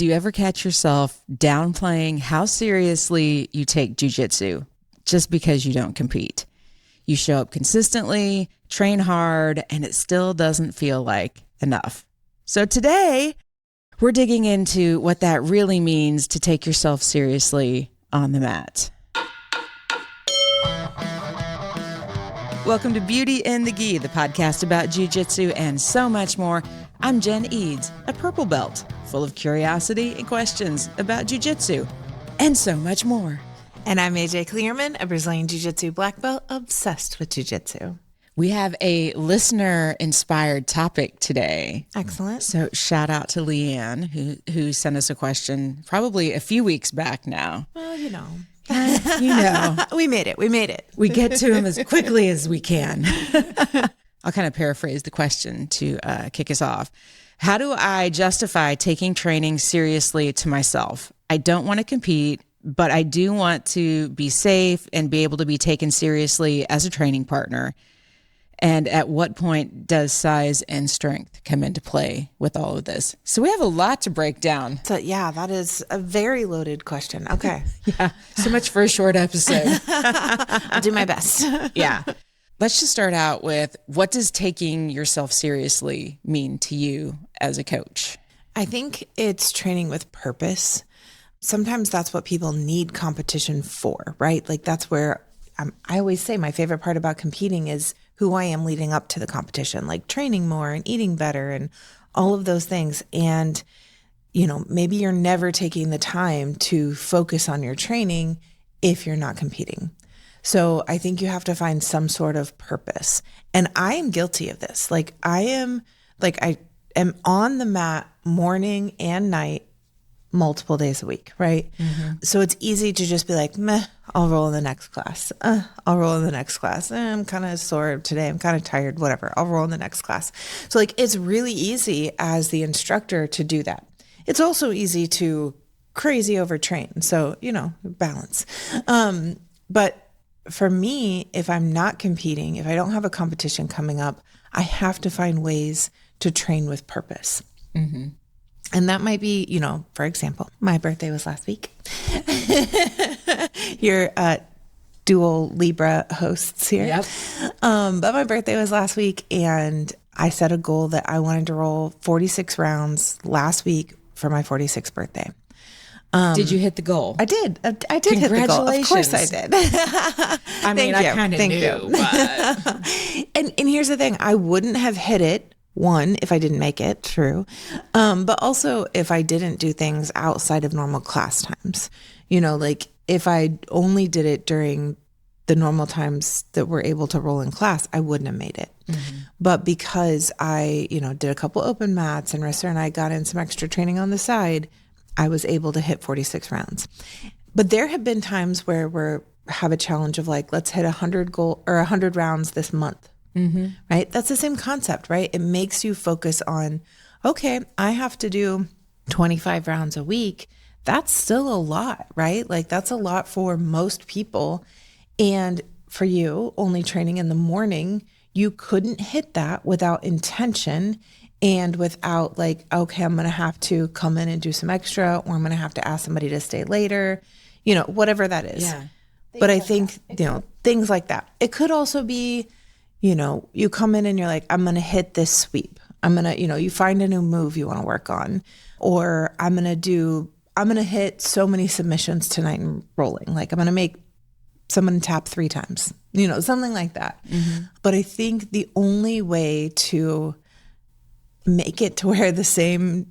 Do you ever catch yourself downplaying how seriously you take jiu-jitsu just because you don't compete? You show up consistently, train hard, and it still doesn't feel like enough. So today, we're digging into what that really means to take yourself seriously on the mat. Welcome to Beauty in the Gi, the podcast about jiu-jitsu and so much more. I'm Jen Eads, a purple belt, full of curiosity and questions about jiu-jitsu and so much more. And I'm AJ Clearman, a Brazilian Jiu-Jitsu black belt obsessed with Jiu-Jitsu. We have a listener-inspired topic today. Excellent. So shout out to Leanne, who sent us a question probably a few weeks back now. Well, you know. We made it. We get to them as quickly as we can. I'll kind of paraphrase the question to kick us off. How do I justify taking training seriously to myself? I don't want to compete, but I do want to be safe and be able to be taken seriously as a training partner. And at what point does size and strength come into play with all of this? So we have a lot to break down. So yeah, that is a very loaded question. Okay. Yeah, so much for a short episode. I'll do my best. Yeah. Let's just start out with, what does taking yourself seriously mean to you as a coach? I think it's training with purpose. Sometimes that's what people need competition for, right? Like that's where I always say my favorite part about competing is who I am leading up to the competition, like training more and eating better and all of those things. And, you know, maybe you're never taking the time to focus on your training if you're not competing. So I think you have to find some sort of purpose. And I am guilty of this. I am on the mat morning and night, multiple days a week, right? Mm-hmm. So it's easy to just be like, meh, I'll roll in the next class. I'll roll in the next class. I'm kind of sore today. I'm kind of tired, whatever. I'll roll in the next class. So it's really easy as the instructor to do that. It's also easy to crazy overtrain. So, balance. But for me, if I'm not competing, if I don't have a competition coming up, I have to find ways to train with purpose. Mm-hmm. And that might be, for example, my birthday was last week. Your dual Libra hosts here. Yep. But my birthday was last week, and I set a goal that I wanted to roll 46 rounds last week for my 46th birthday. Did you hit the goal? I did. I did hit the goal. Of course I did. I mean, I kind of knew. But... and here's the thing. I wouldn't have hit it, one, if I didn't make it, true. But also if I didn't do things outside of normal class times. If I only did it during the normal times that we're able to roll in class, I wouldn't have made it. Mm-hmm. But because I, did a couple open mats and Rissa and I got in some extra training on the side, I was able to hit 46 rounds. But there have been times where we have a challenge of let's hit 100 rounds this month, mm-hmm. right? That's the same concept, right? It makes you focus on, okay, I have to do 25 rounds a week. That's still a lot, right? That's a lot for most people. And for you, only training in the morning, you couldn't hit that without intention and without okay, I'm going to have to come in and do some extra, or I'm going to have to ask somebody to stay later, whatever that is. Yeah. But I think, things like that. It could also be, you come in and you're like, I'm going to hit this sweep. I'm going to, you find a new move you want to work on, or I'm going to hit so many submissions tonight and rolling. I'm going to make someone tap 3 times, something like that. Mm-hmm. But I think the only way to make it to where the same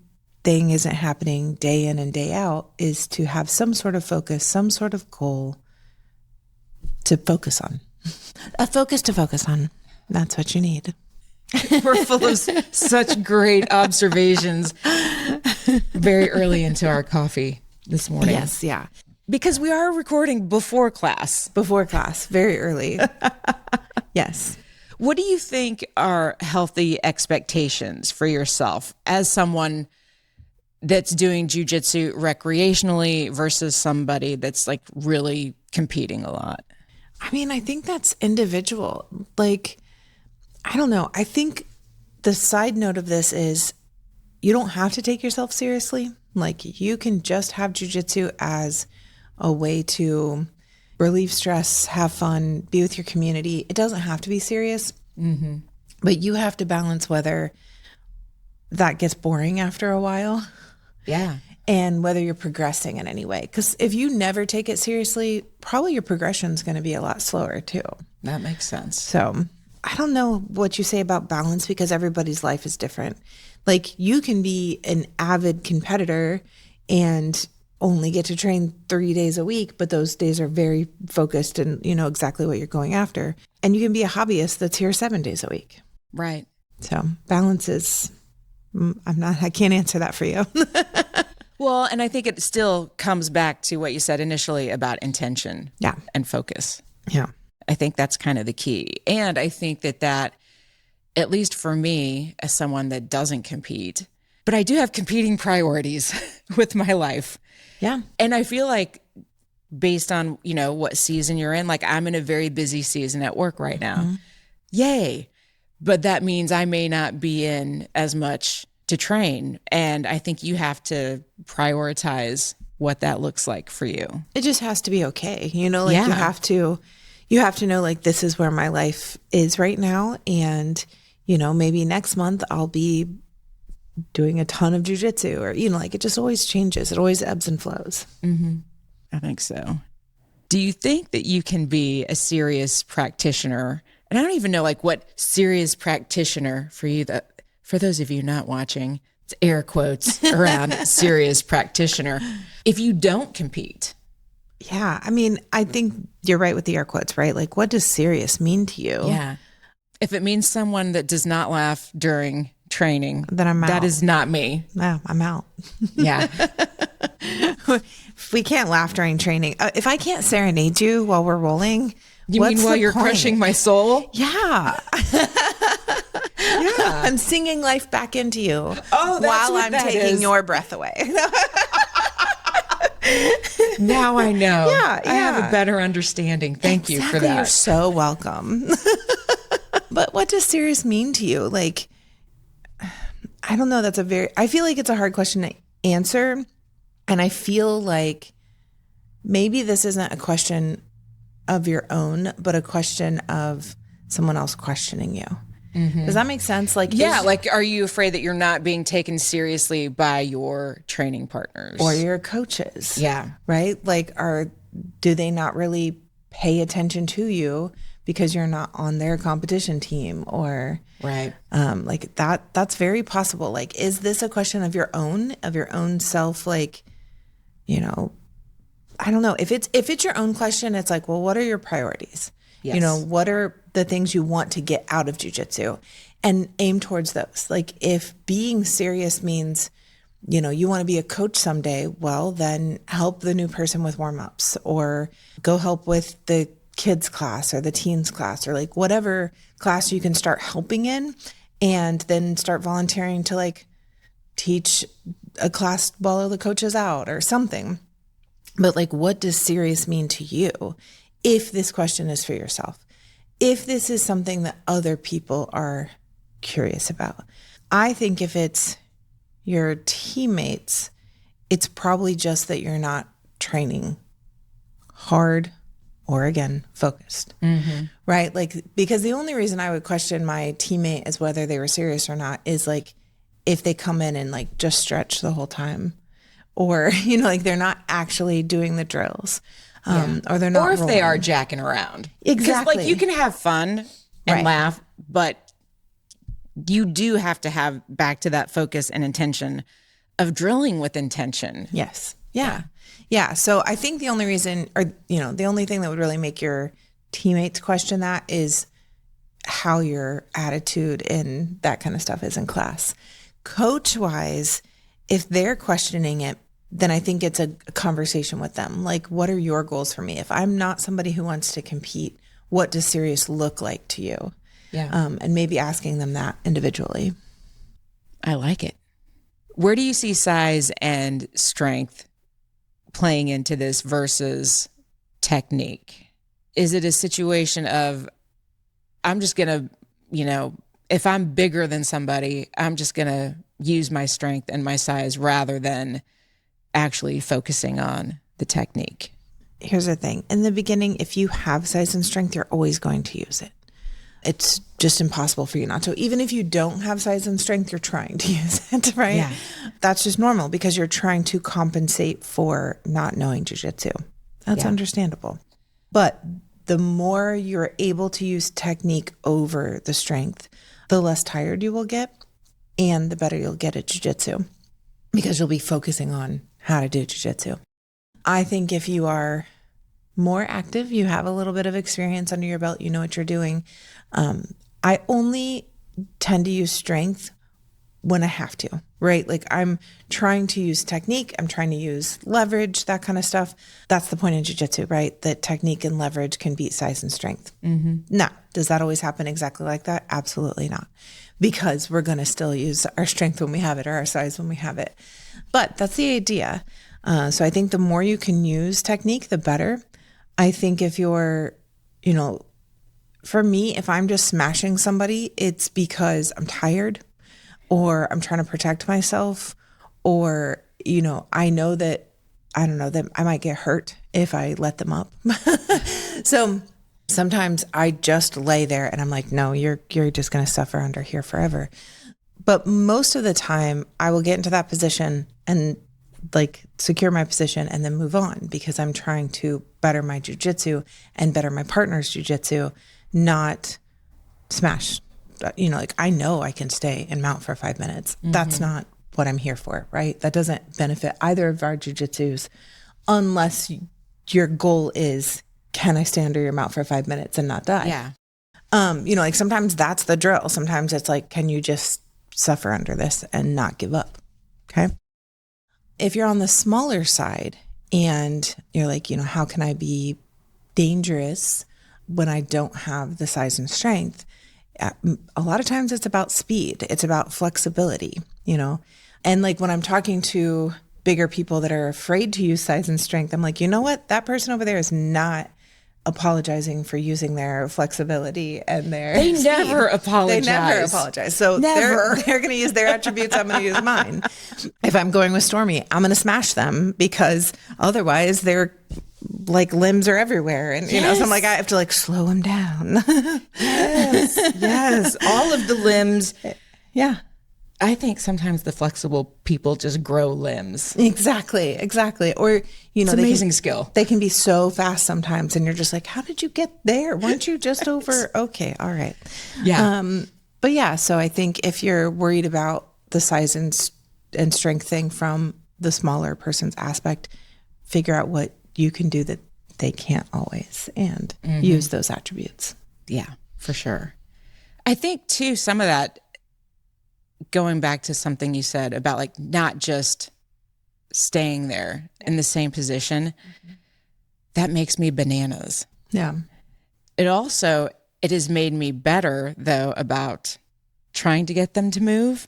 thing isn't happening day in and day out is to have some sort of focus, some sort of goal to focus on. A focus to focus on. That's what you need. We're full of such great observations very early into our coffee this morning. Yes, yeah. Because we are recording before class. Before class, very early. Yes. What do you think are healthy expectations for yourself as someone that's doing jiu-jitsu recreationally versus somebody that's really competing a lot? I mean, I think that's individual. I don't know. I think the side note of this is you don't have to take yourself seriously. Like you can just have jujitsu as a way to relieve stress, have fun, be with your community. It doesn't have to be serious, but you have to balance whether that gets boring after a while. Yeah. And whether you're progressing in any way. Because if you never take it seriously, probably your progression is going to be a lot slower too. That makes sense. So I don't know what you say about balance because everybody's life is different. Like you can be an avid competitor and only get to train 3 days a week, but those days are very focused and you know exactly what you're going after. And you can be a hobbyist that's here 7 days a week. Right. So balance is, I can't answer that for you. Well, and I think it still comes back to what you said initially about intention and focus. Yeah. I think that's kind of the key. And I think that, at least for me, as someone that doesn't compete, but I do have competing priorities with my life. Yeah. And I feel like based on, you know, what season you're in, like I'm in a very busy season at work right now. Yay. But that means I may not be in as much to train. And I think you have to prioritize what that looks like for you. It just has to be okay. You know, like you have to know like this is where my life is right now. And, you know, maybe next month I'll be doing a ton of jujitsu or, you know, like it just always changes. It always ebbs and flows. I think so. Do you think that you can be a serious practitioner? And I don't even know like what serious practitioner for you that, for those of you not watching, it's air quotes around serious practitioner. If you don't compete. Yeah. I mean, I think you're right with the air quotes, right? Like what does serious mean to you? Yeah. If it means someone that does not laugh during training, then I'm out. That is not me. No, I'm out. Yeah. If we can't laugh during training, if I can't serenade you while we're rolling, you mean while you're crushing my soul? Yeah. Yeah. I'm singing life back into you while I'm taking your breath away. Now I know. Yeah, I have a better understanding. Thank you for that. You're so welcome. But what does serious mean to you? Like, I don't know. I feel like it's a hard question to answer. And I feel like maybe this isn't a question of your own, but a question of someone else questioning you. Does that make sense? Like, like, are you afraid that you're not being taken seriously by your training partners or your coaches? Yeah. Right. Like, do they not really pay attention to you because you're not on their competition team or right. Like that's very possible. Like, is this a question of your own self? Like, you know, I don't know if it's your own question, it's like, well, what are your priorities? Yes. You know, what are the things you want to get out of jiu-jitsu and aim towards those? Like if being serious means, you know, you want to be a coach someday, well, then help the new person with warm-ups or go help with the kids class or the teens class or like whatever class you can start helping in and then start volunteering to like teach a class while the coach is out or something. But like, what does serious mean to you? If this question is for yourself, if this is something that other people are curious about. I think if it's your teammates, it's probably just that you're not training hard or again, focused, right? Like, because the only reason I would question my teammate is whether they were serious or not is like, if they come in and like just stretch the whole time or, you know, like they're not actually doing the drills. Or they're not, or if rolling. they are jacking around. Exactly. Like you can have fun and laugh, but you do have to have back to that focus and intention of drilling with intention. Yes. Yeah. Yeah. So I think the only reason, or, you know, the only thing that would really make your teammates question that is how your attitude and that kind of stuff is in class. Coach wise, if they're questioning it, then I think it's a conversation with them. Like, what are your goals for me? If I'm not somebody who wants to compete, what does serious look like to you? Yeah. And maybe asking them that individually. I like it. Where do you see size and strength playing into this versus technique? Is it a situation of, I'm just going to, you know, if I'm bigger than somebody, I'm just going to use my strength and my size rather than actually focusing on the technique. Here's the thing. In the beginning, if you have size and strength, you're always going to use it. It's just impossible for you not to. Even if you don't have size and strength, you're trying to use it, right? Yeah. That's just normal because you're trying to compensate for not knowing jiu-jitsu. That's understandable. But the more you're able to use technique over the strength, the less tired you will get and the better you'll get at jiu-jitsu because you'll be focusing on how to do jiu-jitsu. I think if you are more active, you have a little bit of experience under your belt, you know what you're doing. I only tend to use strength when I have to, right? Like I'm trying to use technique, I'm trying to use leverage, that kind of stuff. That's the point in jiu-jitsu, right? That technique and leverage can beat size and strength. Now, does that always happen exactly like that? Absolutely not. Because we're going to still use our strength when we have it or our size when we have it. But that's the idea. So I think the more you can use technique, the better. I think if you're, for me, if I'm just smashing somebody, it's because I'm tired or I'm trying to protect myself or, I know that, that I might get hurt if I let them up. So sometimes I just lay there and I'm like, no, you're just going to suffer under here forever. But most of the time I will get into that position and like secure my position and then move on because I'm trying to better my jiu-jitsu and better my partner's jiu-jitsu, not smash. Like I know I can stay and mount for 5 minutes. That's not what I'm here for, right? That doesn't benefit either of our jiu-jitsus unless your goal is, can I stay under your mount for 5 minutes and not die? Yeah. Like sometimes that's the drill. Sometimes it's like, can you just suffer under this and not give up? Okay. If you're on the smaller side and you're like, how can I be dangerous when I don't have the size and strength? A lot of times it's about speed. It's about flexibility, And like when I'm talking to bigger people that are afraid to use size and strength, I'm like, you know what? That person over there is not apologizing for using their flexibility and their They speed. never apologize. They never apologize. So they're going to use their attributes. I'm going to use mine. If I'm going with Stormy, I'm going to smash them because otherwise their like limbs are everywhere. And, so I'm like, I have to like slow them down. Yes. All of the limbs. Yeah. I think sometimes the flexible people just grow limbs. Exactly. Or, it's amazing skill. They can be so fast sometimes. And you're just like, how did you get there? Weren't you just over? Okay. All right. Yeah. But yeah, so I think if you're worried about the size and strength thing from the smaller person's aspect, figure out what you can do that they can't always and use those attributes. Yeah, for sure. I think too, some of that, going back to something you said about like not just staying there in the same position, that makes me bananas. Yeah. It has made me better though about trying to get them to move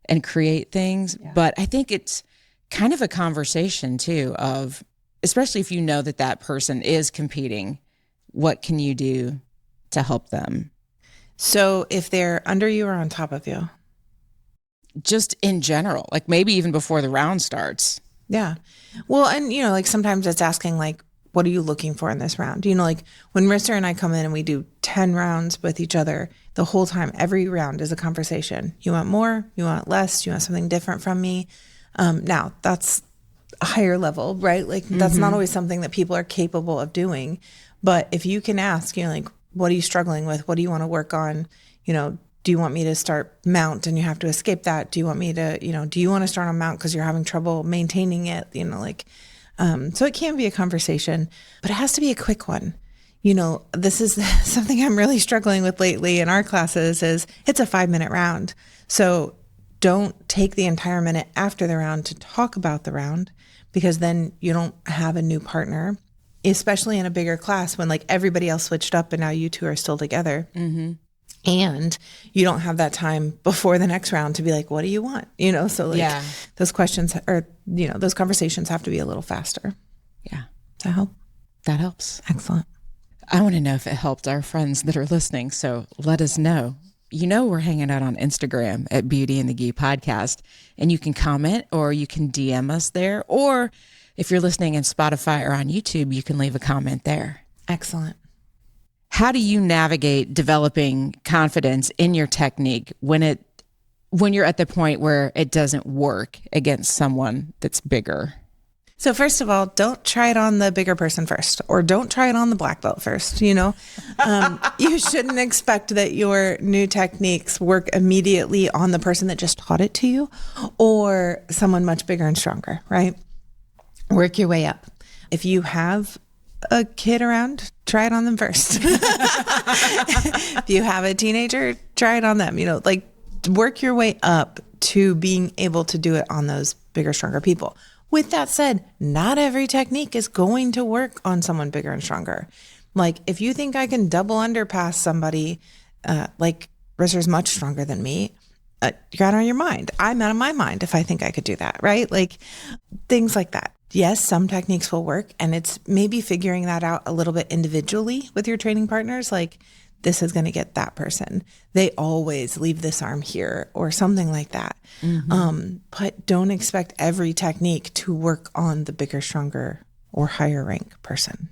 and create things. Yeah. But I think it's kind of a conversation too of, especially if you know that person is competing, what can you do to help them? So if they're under you or on top of you? Just in general, like maybe even before the round starts. Yeah. Well, and like sometimes it's asking like, what are you looking for in this round? Like when Marissa and I come in and we do 10 rounds with each other, the whole time, every round is a conversation. You want more? You want less? You want something different from me? Now that's a higher level, right? Like that's not always something that people are capable of doing. But if you can ask, like, what are you struggling with? What do you want to work on? Do you want me to start mount and you have to escape that? Do you want me to, do you want to start on mount because you're having trouble maintaining it? So it can be a conversation, but it has to be a quick one. This is something I'm really struggling with lately in our classes is it's a 5-minute round. So don't take the entire minute after the round to talk about the round because then you don't have a new partner, especially in a bigger class when like everybody else switched up and now you two are still together. And you don't have that time before the next round to be like, what do you want? So like those questions or, those conversations have to be a little faster. Yeah. Does that help? That helps. Excellent. I want to know if it helped our friends that are listening. So let us know. we're hanging out on Instagram at Beauty and the Gi Podcast, and you can comment or you can DM us there. Or if you're listening in Spotify or on YouTube, you can leave a comment there. Excellent. How do you navigate developing confidence in your technique when you're at the point where it doesn't work against someone that's bigger? So first of all, don't try it on the bigger person first, or don't try it on the black belt first. You shouldn't expect that your new techniques work immediately on the person that just taught it to you or someone much bigger and stronger, right? Work your way up. If you have a kid around, try it on them first. If you have a teenager, try it on them. Work your way up to being able to do it on those bigger, stronger people. With that said, not every technique is going to work on someone bigger and stronger. Like, if you think I can double underpass somebody, wrestler's much stronger than me, you're out of your mind. I'm out of my mind if I think I could do that, right? Like, things like that. Yes, some techniques will work, and it's maybe figuring that out a little bit individually with your training partners. Like, this is going to get that person. They always leave this arm here or something like that. Mm-hmm. But don't expect every technique to work on the bigger, stronger, or higher rank person.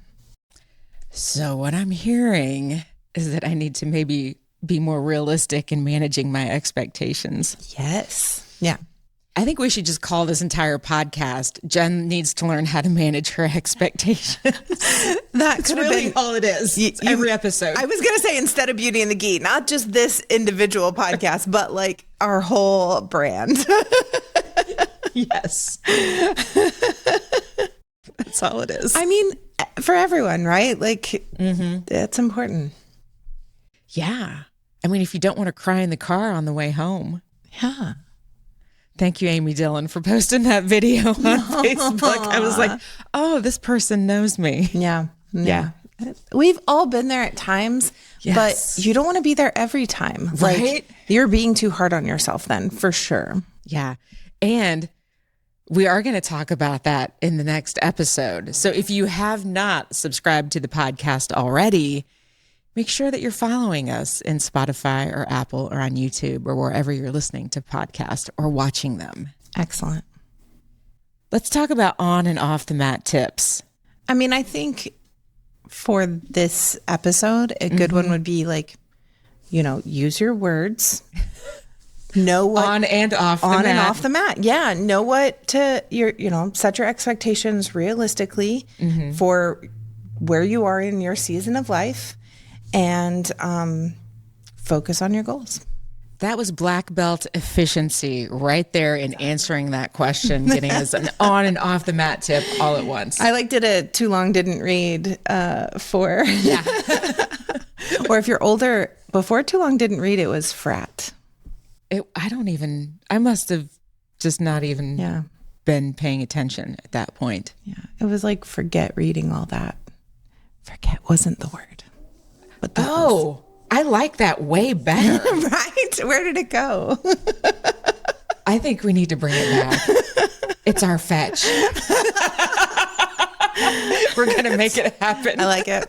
So what I'm hearing is that I need to maybe be more realistic in managing my expectations. Yes. Yeah. I think we should just call this entire podcast, Jen Needs to Learn How to Manage Her Expectations. That's really all it is. Every episode. I was going to say, instead of Beauty and the Gi, not just this individual podcast, but like our whole brand. Yes. That's all it is. I mean, for everyone, right? Like, that's important. Yeah. I mean, if you don't want to cry in the car on the way home. Yeah. Thank you, Amy Dillon, for posting that video on Facebook. I was like, oh, this person knows me. Yeah. We've all been there at times, but you don't want to be there every time. Right? Like, you're being too hard on yourself then, for sure. Yeah. And we are going to talk about that in the next episode. So if you have not subscribed to the podcast already, make sure that you're following us in Spotify or Apple or on YouTube or wherever you're listening to podcasts or watching them. Excellent. Let's talk about on and off the mat tips. I mean, I think for this episode, a good one would be like, use your words. Know what on and off the mat. And off the mat. Yeah. Know what set your expectations realistically for where you are in your season of life. And focus on your goals. That was black belt efficiency right there in answering that question, getting us an on and off the mat tip all at once. I did a too long didn't read for. Yeah. Or if you're older, before too long didn't read, it was frat. I must have just not even been paying attention at that point. Yeah. It was like, forget reading all that. Forget wasn't the word. I like that way better. Right? Where did it go? I think we need to bring it back. It's our fetch. We're going to make it happen. I like it.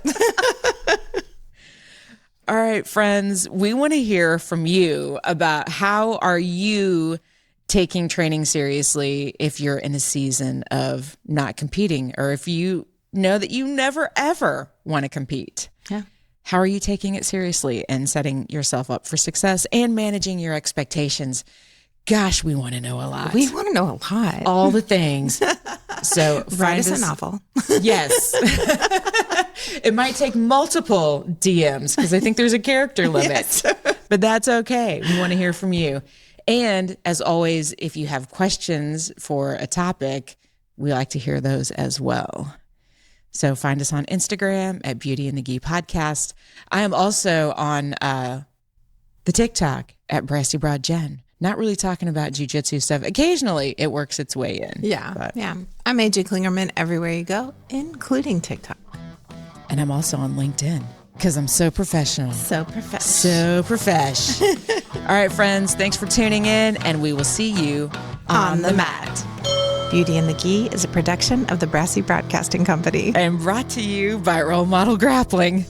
All right, friends, we want to hear from you about how are you taking training seriously if you're in a season of not competing, or if you know that you never, ever want to compete. Yeah. How are you taking it seriously and setting yourself up for success and managing your expectations? Gosh, we want to know a lot. We want to know a lot. All the things. So write us a novel. Yes. It might take multiple DMs because I think there's a character limit. Yes. But that's okay. We want to hear from you. And as always, if you have questions for a topic, we like to hear those as well. So find us on Instagram at Beauty and the Gi Podcast. I am also on the TikTok at Brassy Broad Jen. Not really talking about Jiu Jitsu stuff. Occasionally it works its way in. Yeah. I'm AJ Klingerman everywhere you go, including TikTok. And I'm also on LinkedIn because I'm so professional. So profesh. So profesh. All right, friends. Thanks for tuning in, and we will see you on the mat. Beauty and the Gi is a production of the Brassy Broadcasting Company. And brought to you by Role Model Grappling.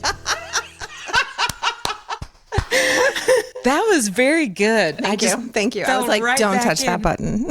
That was very good. Thank you. I was like, right don't back touch that in. button.